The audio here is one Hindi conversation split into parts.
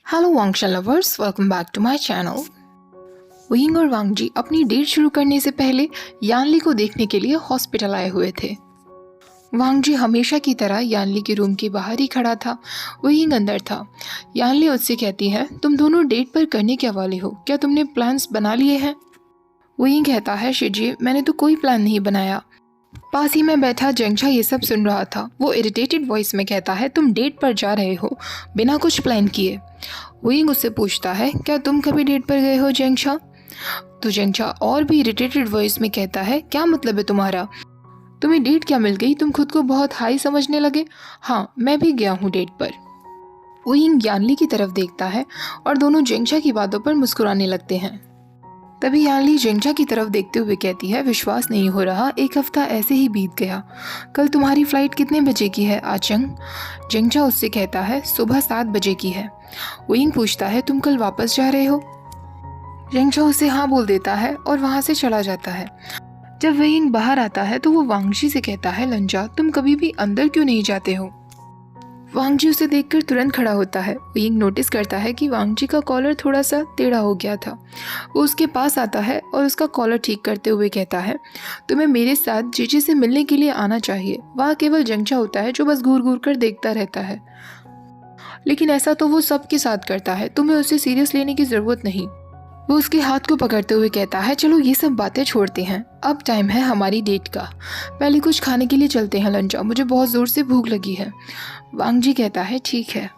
Hello Wangsha lovers, welcome back to my channel. Wing और वांगजी अपनी डेट शुरू करने से पहले यानली को देखने के लिए हॉस्पिटल आए हुए थे। वांगजी हमेशा की तरह यानली के रूम के बाहर ही खड़ा था। विंग अंदर था। यानली उससे कहती है, तुम दोनों डेट पर करने के वाले हो, क्या तुमने प्लान्स बना लिए हैं? विंग कहता है, शिजी मैंने तो कोई प्लान नहीं बनाया। पास ही में बैठा जेंगशा ये सब सुन रहा था। वो इरिटेटेड वॉइस में कहता है, तुम डेट पर जा रहे हो बिना कुछ प्लान किए। विंग उससे पूछता है, क्या तुम कभी डेट पर गए हो जेंगशा? तो जेंगशा और भी इरिटेटेड वॉइस में कहता है, क्या मतलब है तुम्हारा? तुम्हें डेट क्या मिल गई? तुम खुद को बहुत हाई समझने लगे। हाँ, मैं भी गया हूँ डेट पर। विंग यानली की तरफ देखता है और दोनों जेंगशा की बातों पर मुस्कुराने लगते हैं। तभी यानली जेंगशा की तरफ देखते हुए कहती है, विश्वास नहीं हो रहा, एक हफ्ता ऐसे ही बीत गया। कल तुम्हारी फ्लाइट कितने बजे की है आचंग? जेंगशा उससे कहता है, सुबह 7 बजे की है। विंग पूछता है, तुम कल वापस जा रहे हो? जेंगशा उसे हाँ बोल देता है और वहाँ से चला जाता है। जब विंग बाहर आता है तो वो वांगजी से कहता है, लंजा तुम कभी भी अंदर क्यों नहीं जाते हो? वांगजी उसे देखकर तुरंत खड़ा होता है। विंग नोटिस करता है कि वांगजी का कॉलर थोड़ा सा टेढ़ा हो गया था। वो उसके पास आता है और उसका कॉलर ठीक करते हुए कहता है, तुम्हें मेरे साथ जीजी से मिलने के लिए आना चाहिए। वहाँ केवल जेंगशा होता है जो बस घूर घूर कर देखता रहता है, लेकिन ऐसा तो वो सबके साथ करता है, तुम्हें उसे सीरियस लेने की जरूरत नहीं। वो उसके हाथ को पकड़ते हुए कहता है, चलो ये सब बातें छोड़ते हैं, अब टाइम है हमारी डेट का। पहले कुछ खाने के लिए चलते हैं लंचा, मुझे बहुत ज़ोर से भूख लगी है। वांगजी कहता है, ठीक है।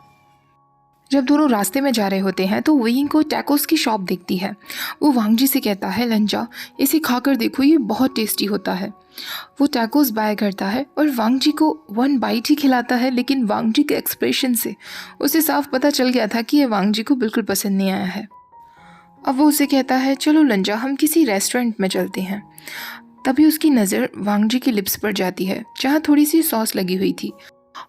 जब दोनों रास्ते में जा रहे होते हैं तो विंग को टैकोस की शॉप दिखती है। वो वांगजी से कहता है, लंजा इसे खाकर देखो, ये बहुत टेस्टी होता है। वो टैकोस बाय करता है और वांगजी को 1 बाइट ही खिलाता है, लेकिन वांगजी के एक्सप्रेशन से उसे साफ पता चल गया था कि ये वांगजी को बिल्कुल पसंद नहीं आया है। अब वो उसे कहता है, चलो लंजा हम किसी रेस्टोरेंट में चलते हैं। तभी उसकी नज़र वांगजी के लिप्स पर जाती है जहाँ थोड़ी सी सॉस लगी हुई थी।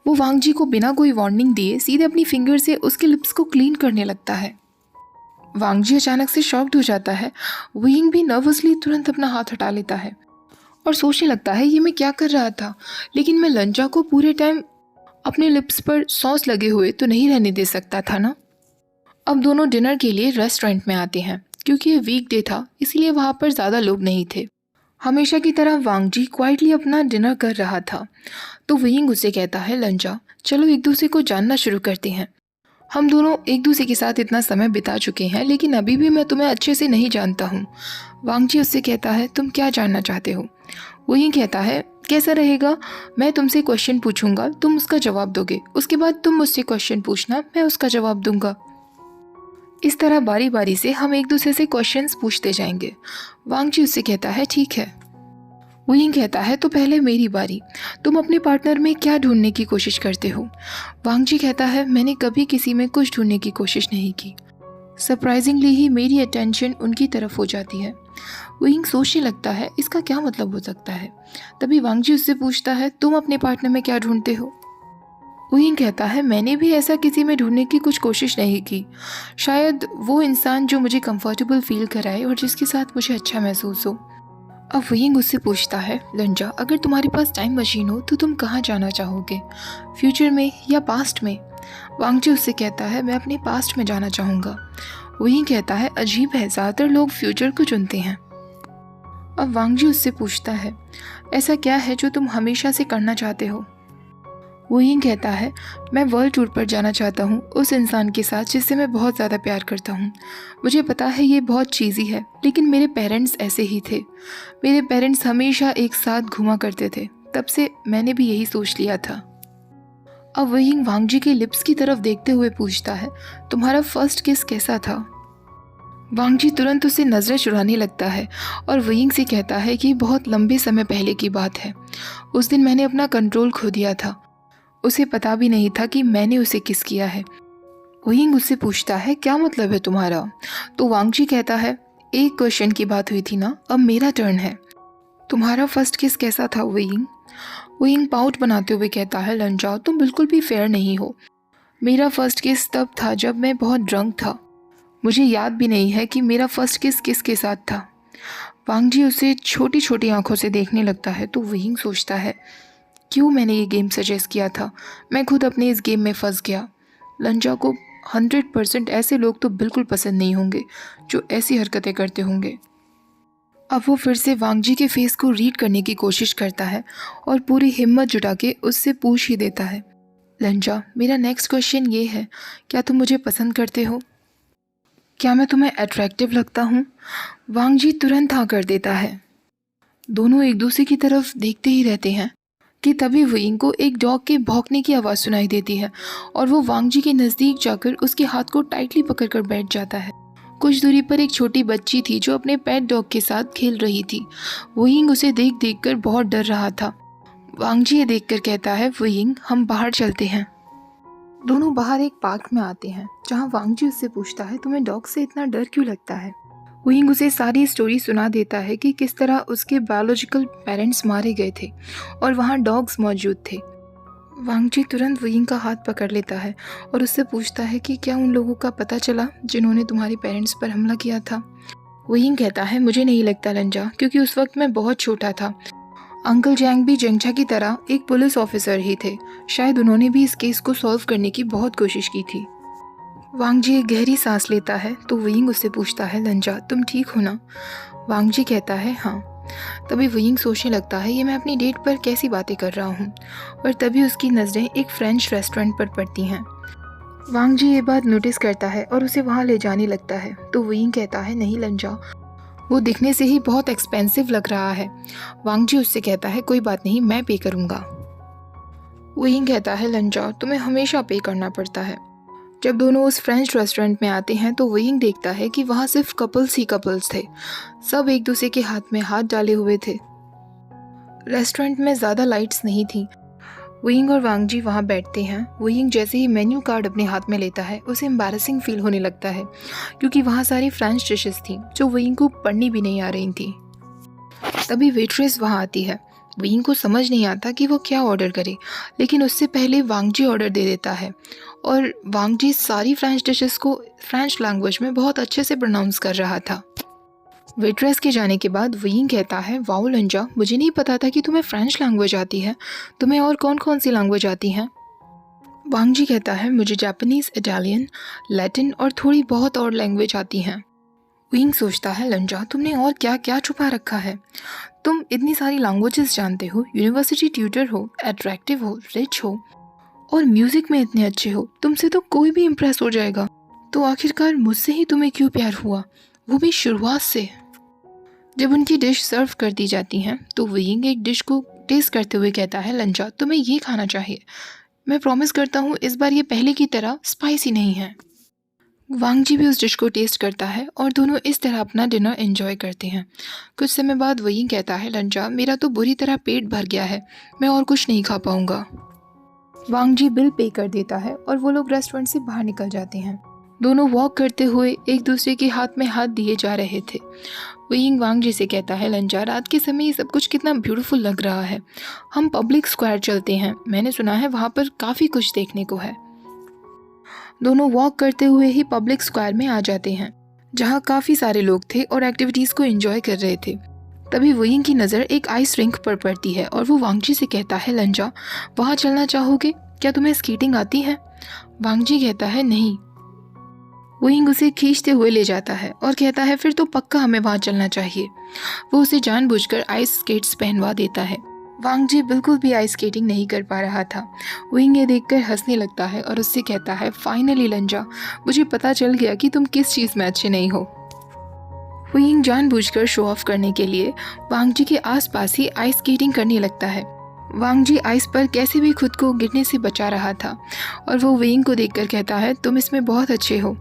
वो वांगजी को बिना कोई वार्निंग दिए सीधे अपनी फिंगर से उसके लिप्स को क्लीन करने लगता है। वांगजी अचानक से शॉक्ड हो जाता है। विंग भी नर्वसली तुरंत अपना हाथ हटा लेता है और सोचने लगता है, ये मैं क्या कर रहा था? लेकिन मैं लंजा को पूरे टाइम अपने लिप्स पर सॉस लगे हुए तो नहीं रहने दे सकता था ना। अब दोनों डिनर के लिए रेस्टोरेंट में आते हैं। क्योंकि ये वीकडे था इसलिए वहाँ पर ज़्यादा लोग नहीं थे। हमेशा की तरह वांगजी क्वाइटली अपना डिनर कर रहा था। तो विंग उसे कहता है, लंजा चलो एक दूसरे को जानना शुरू करते हैं। हम दोनों एक दूसरे के साथ इतना समय बिता चुके हैं, लेकिन अभी भी मैं तुम्हें अच्छे से नहीं जानता हूँ। वांगजी उससे कहता है, तुम क्या जानना चाहते हो? विंग कहता है, कैसा रहेगा, मैं तुमसे क्वेश्चन पूछूंगा, तुम उसका जवाब दोगे, उसके बाद तुम मुझसे क्वेश्चन पूछना, मैं उसका जवाब दूंगा। इस तरह बारी बारी से हम एक दूसरे से क्वेश्चंस पूछते जाएंगे। वांगजी उससे कहता है, ठीक है। विंग कहता है, तो पहले मेरी बारी, तुम अपने पार्टनर में क्या ढूंढने की कोशिश करते हो? वांगजी कहता है, मैंने कभी किसी में कुछ ढूंढने की कोशिश नहीं की। सरप्राइजिंगली ही मेरी अटेंशन उनकी तरफ हो जाती है। विंग सोचने लगता है, इसका क्या मतलब हो सकता है। तभी वांगजी उससे पूछता है, तुम अपने पार्टनर में क्या ढूंढते हो? विंग कहता है, मैंने भी ऐसा किसी में ढूंढने की कुछ कोशिश नहीं की। शायद वो इंसान जो मुझे कंफर्टेबल फील कराए और जिसके साथ मुझे अच्छा महसूस हो। अब विंग उससे पूछता है, लंजा अगर तुम्हारे पास टाइम मशीन हो तो तुम कहाँ जाना चाहोगे, फ्यूचर में या पास्ट में? वांगजी उससे कहता है, मैं अपने पास्ट में जाना चाहूँगा। विंग कहता है, अजीब है, ज़्यादातर लोग फ्यूचर को चुनते हैं। अब वांगजी उससे पूछता है, ऐसा क्या है जो तुम हमेशा से करना चाहते हो? विंग कहता है, मैं वर्ल्ड टूर पर जाना चाहता हूँ उस इंसान के साथ जिससे मैं बहुत ज़्यादा प्यार करता हूँ। मुझे पता है ये बहुत चीज़ी है, लेकिन मेरे पेरेंट्स ऐसे ही थे। मेरे पेरेंट्स हमेशा एक साथ घूमा करते थे, तब से मैंने भी यही सोच लिया था। अब विंग वांगजी के लिप्स की तरफ देखते हुए पूछता है, तुम्हारा फर्स्ट किस कैसा था? वांगजी तुरंत उसे नज़रें चुराने लगता है और विंग से कहता है कि बहुत लंबे समय पहले की बात है। उस दिन मैंने अपना कंट्रोल खो दिया था। उसे पता भी नहीं था कि मैंने उसे किस किया है। विंग उससे पूछता है, क्या मतलब है तुम्हारा? तो वांगजी कहता है, एक क्वेश्चन की बात हुई थी ना, अब मेरा टर्न है। तुम्हारा फर्स्ट किस कैसा था विंग? विंग पाउट बनाते हुए कहता है, लंजा तुम बिल्कुल भी फेयर नहीं हो। मेरा फर्स्ट किस तब था जब मैं बहुत ड्रंक था। मुझे याद भी नहीं है कि मेरा फर्स्ट किस किसके साथ था। वांगजी उसे छोटी छोटी आंखों से देखने लगता है। तो विंग सोचता है, क्यों मैंने ये गेम सजेस्ट किया था, मैं खुद अपने इस गेम में फंस गया। लंजा को 100% ऐसे लोग तो बिल्कुल पसंद नहीं होंगे जो ऐसी हरकतें करते होंगे। अब वो फिर से वांगजी के फेस को रीड करने की कोशिश करता है और पूरी हिम्मत जुटा के उससे पूछ ही देता है, लंजा, मेरा नेक्स्ट क्वेश्चन ये है, क्या तुम मुझे पसंद करते हो? क्या मैं तुम्हें अट्रैक्टिव लगता हूँ? वांगजी तुरंत हाँ कर देता है। दोनों एक दूसरे की तरफ देखते ही रहते हैं कि तभी वुयिंग को एक डॉग के भौंकने की आवाज़ सुनाई देती है और वो वांगजी के नज़दीक जाकर उसके हाथ को टाइटली पकड़कर बैठ जाता है। कुछ दूरी पर एक छोटी बच्ची थी जो अपने पेट डॉग के साथ खेल रही थी। वुयिंग उसे देख देख कर बहुत डर रहा था। वांगजी ये देखकर कहता है, वुयिंग, हम बाहर चलते हैं। दोनों बाहर एक पार्क में आते हैं जहाँ वांगजी उससे पूछता है, तुम्हें डॉग से इतना डर क्यों लगता है? वुयिंग उसे सारी स्टोरी सुना देता है कि किस तरह उसके बायोलॉजिकल पेरेंट्स मारे गए थे और वहाँ डॉग्स मौजूद थे। वांगजी तुरंत वुयिंग का हाथ पकड़ लेता है और उससे पूछता है कि क्या उन लोगों का पता चला जिन्होंने तुम्हारे पेरेंट्स पर हमला किया था? वुयिंग कहता है, मुझे नहीं लगता लंजा, क्योंकि उस वक्त मैं बहुत छोटा था। अंकल जैंग भी जेंगछा की तरह एक पुलिस ऑफिसर ही थे। शायद उन्होंने भी इस केस को सॉल्व करने की बहुत कोशिश की थी। वांगजी एक गहरी सांस लेता है तो वुयिंग उससे पूछता है, लंजा, तुम ठीक हो ना? वांगजी कहता है, हाँ। तभी वुयिंग सोचने लगता है, ये मैं अपनी डेट पर कैसी बातें कर रहा हूँ, और तभी उसकी नज़रें एक फ्रेंच रेस्टोरेंट पर पड़ती हैं। वांगजी ये बात नोटिस करता है और उसे वहाँ ले जाने लगता है तो वुयिंग कहता है, नहीं लंजा, वो दिखने से ही बहुत एक्सपेंसिव लग रहा है। वांगजी उससे कहता है, कोई बात नहीं, मैं पे करूँगा। वुयिंग कहता है, लंजा, तुम्हें हमेशा पे करना पड़ता है। जब दोनों उस फ्रेंच रेस्टोरेंट में आते हैं तो वुयिंग देखता है कि वहाँ सिर्फ कपल्स ही कपल्स थे। सब एक दूसरे के हाथ में हाथ डाले हुए थे। रेस्टोरेंट में ज़्यादा लाइट्स नहीं थी। वुयिंग और वांगजी वहाँ बैठते हैं। वुयिंग जैसे ही मेन्यू कार्ड अपने हाथ में लेता है उसे एम्बैरेसिंग फील होने लगता है, क्योंकि वहाँ सारी फ्रेंच डिशेस थी जो वुयिंग को पढ़नी भी नहीं आ रही थी। तभी वेट्रेस वहाँ आती है। वुयिंग को समझ नहीं आता कि वो क्या ऑर्डर करे, लेकिन उससे पहले वांगजी ऑर्डर दे देता है और वांगजी सारी फ्रेंच डिशेस को फ्रेंच लैंग्वेज में बहुत अच्छे से प्रोनाउंस कर रहा था। वेट्रेस के जाने के बाद वुयिंग कहता है, वाओ लंजा, मुझे नहीं पता था कि तुम्हें फ्रेंच लैंग्वेज आती है। तुम्हें और कौन कौन सी लैंग्वेज आती हैं? वांगजी कहता है, मुझे जापानीज़, इटालियन, लैटिन और थोड़ी बहुत और लैंग्वेज आती हैं। वुयिंग सोचता है, लंजा, तुमने और क्या क्या छुपा रखा है? तुम इतनी सारी लैंग्वेजेस जानते हो, यूनिवर्सिटी ट्यूटर हो, अट्रैक्टिव हो, रिच हो और म्यूजिक में इतने अच्छे हो, तुमसे तो कोई भी इम्प्रेस हो जाएगा। तो आखिरकार मुझसे ही तुम्हें क्यों प्यार हुआ, वो भी शुरुआत से? जब उनकी डिश सर्व कर दी जाती हैं तो वुयिंग एक डिश को टेस्ट करते हुए कहता है, लंजा, तुम्हें ये खाना चाहिए। मैं प्रॉमिस करता हूँ इस बार ये पहले की तरह स्पाइसी नहीं है। वांगजी भी उस डिश को टेस्ट करता है और दोनों इस तरह अपना डिनर एंजॉय करते हैं। कुछ समय बाद वुयिंग कहता है, लंजा, मेरा तो बुरी तरह पेट भर गया है, मैं और कुछ नहीं खा पाऊंगा। वांगजी बिल पे कर देता है और वो लोग रेस्टोरेंट से बाहर निकल जाते हैं। दोनों वॉक करते हुए एक दूसरे के हाथ में हाथ दिए जा रहे थे। वुयिंग वांगजी से कहता है, लंजा, रात के समय ये सब कुछ कितना ब्यूटीफुल लग रहा है। हम पब्लिक स्क्वायर चलते हैं, मैंने सुना है वहाँ पर काफ़ी कुछ देखने को है। दोनों वॉक करते हुए ही पब्लिक स्क्वायर में आ जाते हैं जहाँ काफ़ी सारे लोग थे और एक्टिविटीज़ को एंजॉय कर रहे थे। तभी वुयिंग की नज़र एक आइस रिंक पर पड़ती है और वो वांगजी से कहता है, लंजा, वहाँ चलना चाहोगे? क्या तुम्हें स्केटिंग आती है? वांगजी कहता है, नहीं। वुयिंग उसे खींचते हुए ले जाता है और कहता है, फिर तो पक्का हमें वहाँ चलना चाहिए। वो उसे जानबूझकर आइस स्केट्स पहनवा देता है। वांगजी बिल्कुल भी आइस स्केटिंग नहीं कर पा रहा था। वुयिंग ये देखकर हंसने लगता है और उससे कहता है, फाइनली लंजा, मुझे पता चल गया कि तुम किस चीज़ में अच्छे नहीं हो। वुयिंग जानबूझकर शो ऑफ करने के लिए वांगजी के आसपास ही आइस स्केटिंग करने लगता है। वांगजी आइस पर कैसे भी खुद को गिरने से बचा रहा था और वो वुयिंग को देखकर कहता है, तुम इसमें बहुत अच्छे हो।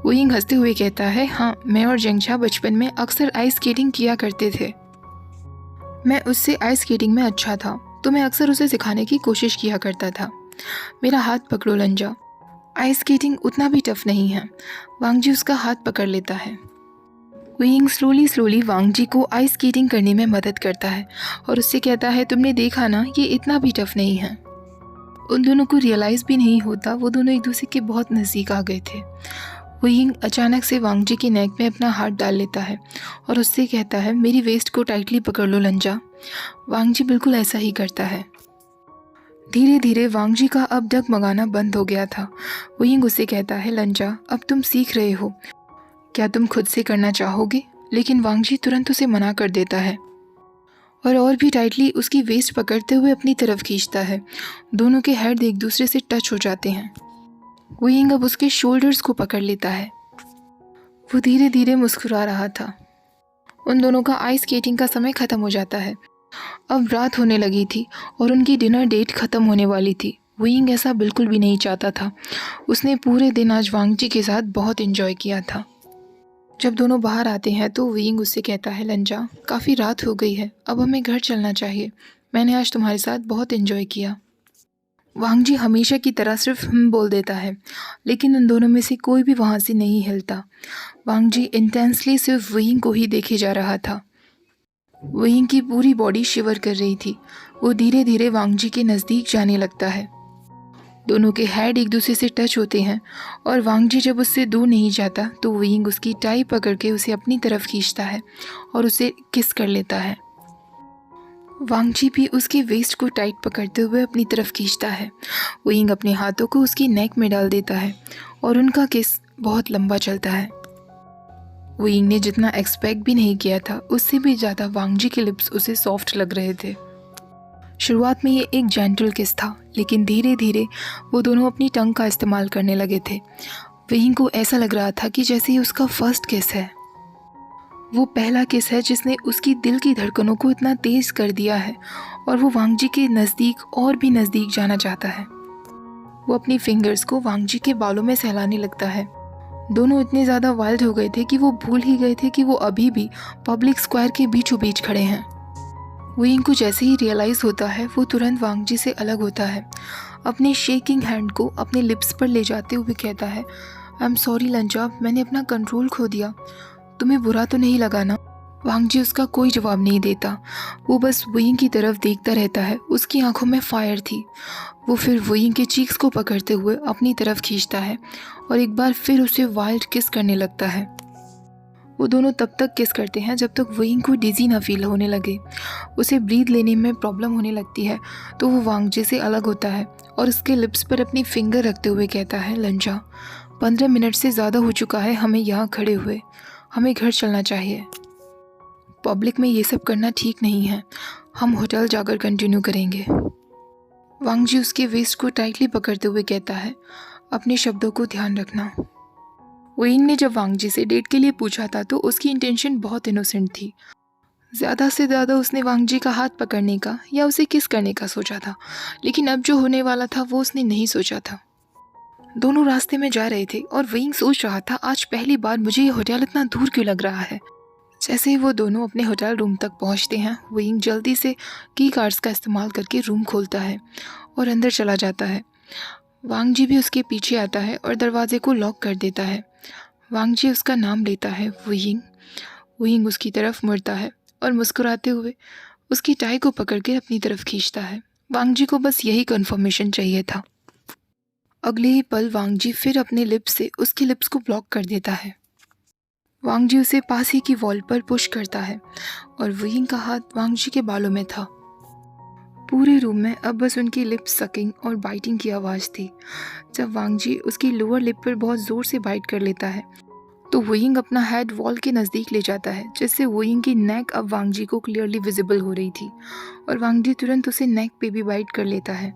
वुयिंग हंसते हुए कहता है, हाँ, मैं और जेंगछा बचपन में अक्सर आइस स्केटिंग किया करते थे। मैं उससे आइस स्केटिंग में अच्छा था तो मैं अक्सर उसे सिखाने की कोशिश किया करता था। मेरा हाथ पकड़ो लंजा, आइस स्केटिंग उतना भी टफ नहीं है। वांगजी उसका हाथ पकड़ लेता है। वुयिंग स्लोली वांगजी को आइस स्केटिंग करने में मदद करता है और उससे कहता है, तुमने देखा ना, ये इतना भी टफ नहीं है। उन दोनों को रियलाइज़ भी नहीं होता वो दोनों एक दूसरे के बहुत नज़दीक आ गए थे। वुयिंग अचानक से वांगजी की नेक में अपना हाथ डाल लेता है और उससे कहता है, मेरी वेस्ट को टाइटली पकड़ लो लंजा। वांगजी बिल्कुल ऐसा ही करता है। धीरे धीरे वांगजी का अब डगमगाना बंद हो गया था। वुयिंग उससे कहता है, लंजा, अब तुम सीख रहे हो, क्या तुम खुद से करना चाहोगे? लेकिन वांगजी तुरंत उसे मना कर देता है और भी टाइटली उसकी वेस्ट पकड़ते हुए अपनी तरफ खींचता है। दोनों के हेड एक दूसरे से टच हो जाते हैं। वुयिंग अब उसके शोल्डर्स को पकड़ लेता है। वो धीरे धीरे मुस्कुरा रहा था। उन दोनों का आइस स्केटिंग का समय ख़त्म हो जाता है। अब रात होने लगी थी और उनकी डिनर डेट ख़त्म होने वाली थी। वुयिंग ऐसा बिल्कुल भी नहीं चाहता था। उसने पूरे दिन आज वांगजी के साथ बहुत एंजॉय किया था। जब दोनों बाहर आते हैं तो वुयिंग उससे कहता है, लंजा, काफ़ी रात हो गई है, अब हमें घर चलना चाहिए। मैंने आज तुम्हारे साथ बहुत एंजॉय किया। वांगजी हमेशा की तरह सिर्फ बोल देता है, लेकिन उन दोनों में से कोई भी वहाँ से नहीं हिलता। वांगजी इंटेंसली सिर्फ वुयिंग को ही देखे जा रहा था। वुयिंग की पूरी बॉडी शिवर कर रही थी। वो धीरे धीरे वांगजी के नज़दीक जाने लगता है। दोनों के हेड एक दूसरे से टच होते हैं और वांगजी जब उससे दूर नहीं जाता तो वुयिंग उसकी टाई पकड़ के उसे अपनी तरफ खींचता है और उसे किस कर लेता है। वांगजी भी उसके वेस्ट को टाइट पकड़ते हुए अपनी तरफ खींचता है। वुयिंग अपने हाथों को उसकी नेक में डाल देता है और उनका किस बहुत लंबा चलता है। वुयिंग ने जितना एक्सपेक्ट भी नहीं किया था, उससे भी ज़्यादा वांगजी के लिप्स उसे सॉफ्ट लग रहे थे। शुरुआत में ये एक जेंटल किस था, लेकिन धीरे धीरे वो दोनों अपनी टंग का इस्तेमाल करने लगे थे। वुयिंग को ऐसा लग रहा था कि जैसे ये उसका फर्स्ट किस है। वो पहला किस है जिसने उसकी दिल की धड़कनों को इतना तेज कर दिया है और वो वांगजी के नज़दीक और भी नज़दीक जाना चाहता है। वो अपनी फिंगर्स को वांगजी के बालों में सहलाने लगता है। दोनों इतने ज़्यादा वाइल्ड हो गए थे कि वो भूल ही गए थे कि वो अभी भी पब्लिक स्क्वायर के बीचों बीच खड़े हैं। वुयिंग को जैसे ही रियलाइज़ होता है, वो तुरंत वांगजी से अलग होता है। अपने शेकिंग हैंड को अपने लिप्स पर ले जाते हुए कहता है, आई एम सॉरी लंजा, मैंने अपना कंट्रोल खो दिया। तुम्हें बुरा तो नहीं लगा ना? वांगजी उसका कोई जवाब नहीं देता। वो बस वुयिंग की तरफ देखता रहता है। उसकी आंखों में फायर थी। वो फिर वुयिंग के चीक्स को पकड़ते हुए अपनी तरफ खींचता है और एक बार फिर उसे वाइल्ड किस करने लगता है। वो दोनों तब तक किस करते हैं जब तक वुयिंग को डिजी ना फील होने लगे। उसे ब्रीथ लेने में प्रॉब्लम होने लगती है तो वो वांगजी से अलग होता है और उसके लिप्स पर अपनी फिंगर रखते हुए कहता है, लंजा, 15 मिनट से ज़्यादा हो चुका है हमें यहाँ खड़े हुए। हमें घर चलना चाहिए। पब्लिक में ये सब करना ठीक नहीं है। हम होटल जाकर कंटिन्यू करेंगे। वांगजी उसके वेस्ट को टाइटली पकड़ते हुए कहता है, अपने शब्दों को ध्यान रखना। वुयिंग ने जब वांगजी से डेट के लिए पूछा था तो उसकी इंटेंशन बहुत इनोसेंट थी। ज़्यादा से ज़्यादा उसने वांगजी का हाथ पकड़ने का या उसे किस करने का सोचा था, लेकिन अब जो होने वाला था वो उसने नहीं सोचा था। दोनों रास्ते में जा रहे थे और वुयिंग सोच रहा था, आज पहली बार मुझे ये होटल इतना दूर क्यों लग रहा है। जैसे ही वो दोनों अपने होटल रूम तक पहुंचते हैं, वुयिंग जल्दी से की कार्ड्स का इस्तेमाल करके रूम खोलता है और अंदर चला जाता है। वांगजी भी उसके पीछे आता है और दरवाजे को लॉक कर देता है। वांगजी उसका नाम लेता है, वुयिंग। वुयिंग उसकी तरफ मुड़ता है और मुस्कुराते हुए उसकी टाई को पकड़ के अपनी तरफ खींचता है। वांगजी को बस यही कन्फर्मेशन चाहिए था। अगले ही पल वांगजी फिर अपने लिप्स से उसके लिप्स को ब्लॉक कर देता है। वांगजी उसे पास ही की वॉल पर पुश करता है और वुयिंग का हाथ वांगजी के बालों में था। पूरे रूम में अब बस उनकी लिप्स सकिंग और बाइटिंग की आवाज़ थी। जब वांगजी उसकी लोअर लिप पर बहुत ज़ोर से बाइट कर लेता है तो वुयिंग अपना हेड वॉल के नज़दीक ले जाता है, जिससे वुयिंग की नेक अब वांगजी को क्लियरली विजिबल हो रही थी और वांगजी तुरंत उसे नेक पे भी बाइट कर लेता है।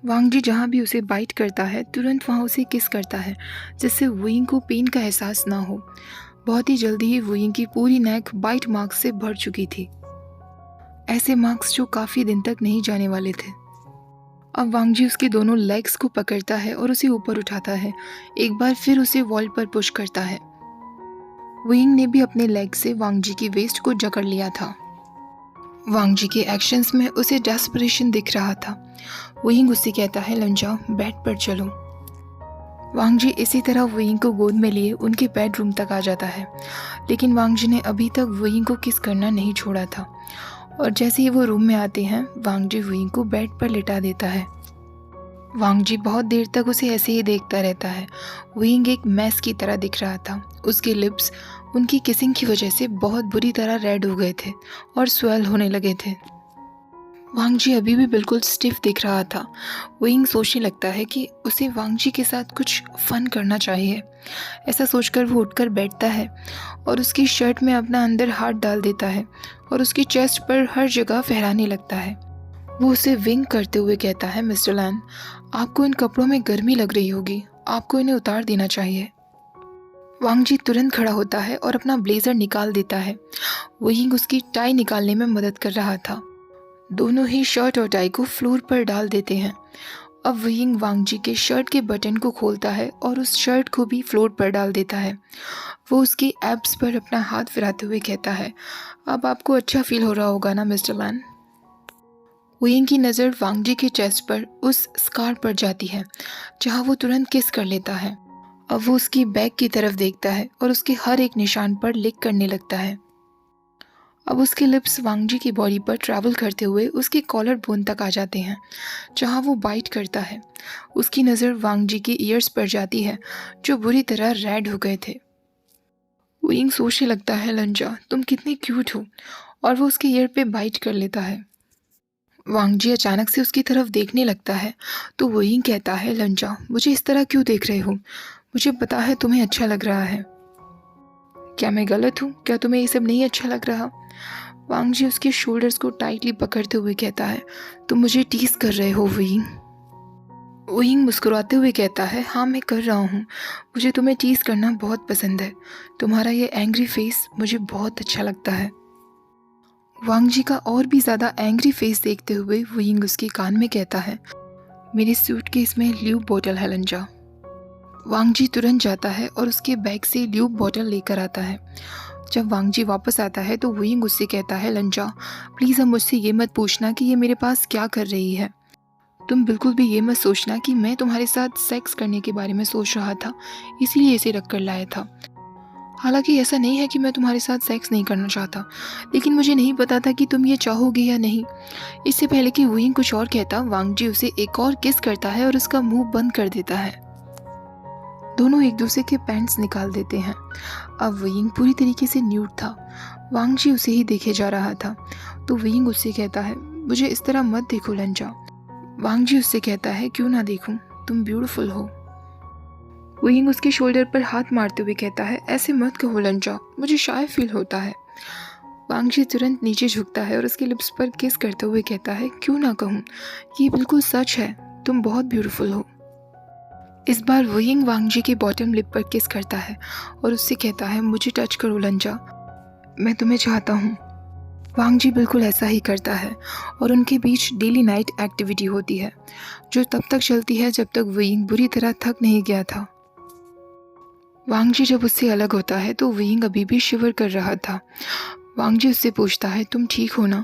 वांगजी जहाँ भी उसे बाइट करता है तुरंत वहाँ उसे किस करता है, जिससे वुयिंग को पेन का एहसास ना हो। बहुत ही जल्दी ही वुयिंग की पूरी नेक बाइट मार्क्स से भर चुकी थी, ऐसे मार्क्स जो काफ़ी दिन तक नहीं जाने वाले थे। अब वांगजी उसके दोनों लेग्स को पकड़ता है और उसे ऊपर उठाता है। एक बार फिर उसे वॉल पर पुश करता है। वुयिंग ने भी अपने लेग से वांगजी की वेस्ट को जकड़ लिया था। वांगजी के एक्शंस में उसे डेस्परेशन दिख रहा था। वुयिंग उससे कहता है, लंजा, बेड पर चलो। वांगजी इसी तरह वुयिंग को गोद में लिए उनके बेडरूम तक आ जाता है, लेकिन वांगजी ने अभी तक वुयिंग को किस करना नहीं छोड़ा था और जैसे ही वो रूम में आते हैं वांगजी वुयिंग को बेड पर लिटा देता है। वांगजी बहुत देर तक उसे ऐसे ही देखता रहता है। वुयिंग एक मैस की तरह दिख रहा था। उसके लिप्स उनकी किसिंग की वजह से बहुत बुरी तरह रेड हो गए थे और स्वेल होने लगे थे। वांग जी अभी भी बिल्कुल स्टिफ दिख रहा था। विंग सोचने लगता है कि उसे वांग जी के साथ कुछ फन करना चाहिए। ऐसा सोचकर वो उठकर बैठता है और उसकी शर्ट में अपना अंदर हाथ डाल देता है और उसकी चेस्ट पर हर जगह फहराने लगता है। वो उसे विंग करते हुए कहता है, मिस्टर लैन, आपको इन कपड़ों में गर्मी लग रही होगी, आपको इन्हें उतार देना चाहिए। वांग जी तुरंत खड़ा होता है और अपना ब्लेजर निकाल देता है। विंग उसकी टाई निकालने में मदद कर रहा था। दोनों ही शर्ट और टाई को फ्लोर पर डाल देते हैं। अब विंग वांग जी के शर्ट के बटन को खोलता है और उस शर्ट को भी फ्लोर पर डाल देता है। वो उसकी एब्स पर अपना हाथ फिराते हुए कहता है, अब आपको अच्छा फील हो रहा होगा ना मिस्टर लैन। विंग की नज़र वांग जी के चेस्ट पर उस स्कार पर जाती है जहां वो तुरंत किस कर लेता है। अब वो उसकी बैक की तरफ देखता है और उसके हर एक निशान पर लिक करने लगता है। अब उसके लिप्स वांग जी की बॉडी पर ट्रैवल करते हुए उसके कॉलर बोन तक आ जाते हैं जहां वो बाइट करता है। उसकी नज़र वांग जी के ईयर्स पर जाती है जो बुरी तरह रेड हो गए थे। विंग सोचने लगता है, लंजा तुम कितनी क्यूट हो, और वो उसके ईयर पे बाइट कर लेता है। वांग जी अचानक से उसकी तरफ देखने लगता है तो विंग कहता है, लंजा मुझे इस तरह क्यों देख रहे हो, मुझे पता है तुम्हें अच्छा लग रहा है। क्या मैं गलत हूँ? क्या तुम्हें ये सब नहीं अच्छा लग रहा? वांग जी उसके शोल्डर्स को टाइटली पकड़ते हुए कहता है, तुम मुझे टीज कर रहे हो विंग। विंग मुस्कुराते हुए कहता है, हाँ मैं कर रहा हूँ, मुझे तुम्हें टीज करना बहुत पसंद है, तुम्हारा ये एंग्री फेस मुझे बहुत अच्छा लगता है। वांग जी का और भी ज़्यादा एंग्री फेस देखते हुए विंग उसके कान में कहता है, मेरे सूटकेस में ल्यूब बोतल है लंजा। वांग जी तुरंत जाता है और उसके बैग से ल्यूब बोतल लेकर आता है। जब वांग जी वापस आता है तो विंग उससे कहता है, लंजा प्लीज़ अब मुझसे ये मत पूछना कि ये मेरे पास क्या कर रही है। तुम बिल्कुल भी ये मत सोचना कि मैं तुम्हारे साथ सेक्स करने के बारे में सोच रहा था, इसलिए इसे रख कर लाया था। हालांकि ऐसा नहीं है कि मैं तुम्हारे साथ सेक्स नहीं करना चाहता, लेकिन मुझे नहीं पता था कि तुम ये चाहोगे या नहीं। इससे पहले कि विंग कुछ और कहता, वांग जी उसे एक और किस करता है और उसका मुंह बंद कर देता है। दोनों एक दूसरे के पैंट्स निकाल देते हैं। अब विंग पूरी तरीके से न्यूड था। वांग जी उसे ही देखे जा रहा था तो विंग उससे कहता है, मुझे इस तरह मत देखो लंजा। वांग जी उससे कहता है, क्यों ना देखूं, तुम ब्यूटीफुल हो। विंग उसके शोल्डर पर हाथ मारते हुए कहता है, ऐसे मत कहो लंजा, मुझे शाय फील होता है। वांग जी तुरंत नीचे झुकता है और उसके लिप्स पर किस करते हुए कहता है, क्यों ना कहूँ, ये बिल्कुल सच है, तुम बहुत ब्यूटीफुल हो। इस बार विंग वांग जी के बॉटम लिप पर किस करता है और उससे कहता है, मुझे टच करो लंजा, मैं तुम्हें चाहता हूँ। वांग जी बिल्कुल ऐसा ही करता है और उनके बीच डेली नाइट एक्टिविटी होती है जो तब तक चलती है जब तक विंग बुरी तरह थक नहीं गया था। वांग जी जब उससे अलग होता है तो विंग अभी भी शिवर कर रहा था। वांग जी उससे पूछता है, तुम ठीक हो ना?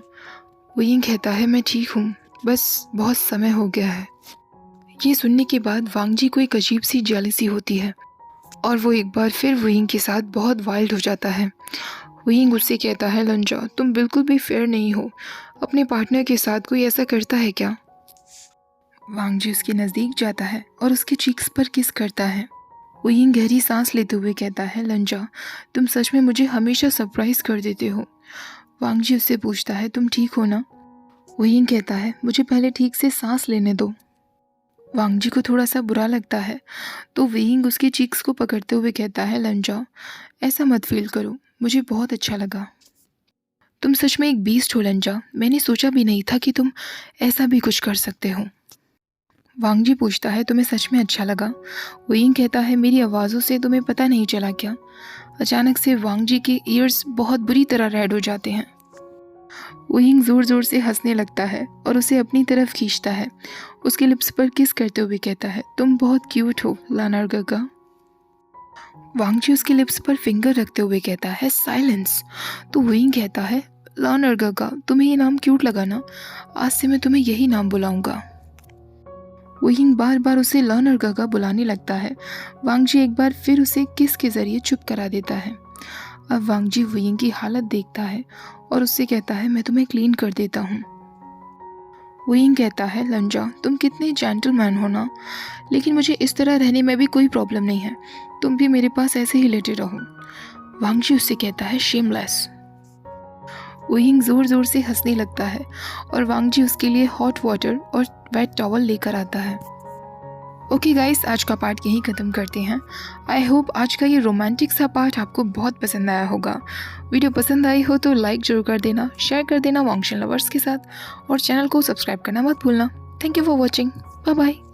विंग कहता है, मैं ठीक हूँ, बस बहुत समय हो गया है। ये सुनने के बाद वांग जी को एक अजीब सी जेलसी होती है और वो एक बार फिर विंग के साथ बहुत वाइल्ड हो जाता है। विंग उससे कहता है, लंजा तुम बिल्कुल भी फेयर नहीं हो, अपने पार्टनर के साथ कोई ऐसा करता है क्या? वांग जी उसके नज़दीक जाता है और उसके चीक्स पर किस करता है। विंग गहरी सांस लेते हुए कहता है, लंजा तुम सच में मुझे हमेशा सरप्राइज कर देते हो। वांग जी उससे पूछता है, तुम ठीक हो ना? विंग कहता है, मुझे पहले ठीक से सांस लेने दो। वांग जी को थोड़ा सा बुरा लगता है तो विंग उसके चीक्स को पकड़ते हुए कहता है, लंजा ऐसा मत फील करो, मुझे बहुत अच्छा लगा, तुम सच में एक बीस्ट हो लंजा, मैंने सोचा भी नहीं था कि तुम ऐसा भी कुछ कर सकते हो। वांग जी पूछता है, तुम्हें सच में अच्छा लगा? विंग कहता है, मेरी आवाज़ों से तुम्हें पता नहीं चला क्या? अचानक से वांग जी के ईयर्स बहुत बुरी तरह रेड हो जाते हैं। विंग जोर जोर से हंसने लगता है और उसे अपनी तरफ खींचता है। उसके लिप्स पर किस करते हुए कहता है, तुम बहुत क्यूट हो लानर गगा। वांग जी उसके लिप्स पर फिंगर रखते हुए कहता है, साइलेंस। तो विंग कहता है, लानर गगा तुम्हें ये नाम क्यूट लगा ना, आज से मैं तुम्हें यही नाम बुलाऊंगा। विंग बार बार उसे लानर गगा बुलाने लगता है। वांग जी एक बार फिर उसे किस के जरिए चुप करा देता है। अब वांग जी विंग की हालत देखता है और उससे कहता है, मैं तुम्हें क्लीन कर देता हूँ। विंग कहता है, लंजा तुम कितने जेंटलमैन हो ना, लेकिन मुझे इस तरह रहने में भी कोई प्रॉब्लम नहीं है, तुम भी मेरे पास ऐसे ही लेटे रहो। वांग जी उससे कहता है, शेमलेस। वुयिंग ज़ोर ज़ोर से हंसने लगता है और वांग जी उसके लिए हॉट वाटर और वेट टॉवल लेकर आता है। ओके गाइस, आज का पार्ट यहीं ख़त्म करते हैं। आई होप आज का ये रोमांटिक सा पार्ट आपको बहुत पसंद आया होगा। वीडियो पसंद आई हो तो लाइक ज़रूर कर देना, शेयर कर देना वांगशी लवर्स के साथ और चैनल को सब्सक्राइब करना मत भूलना। Thank you for watching. Bye bye.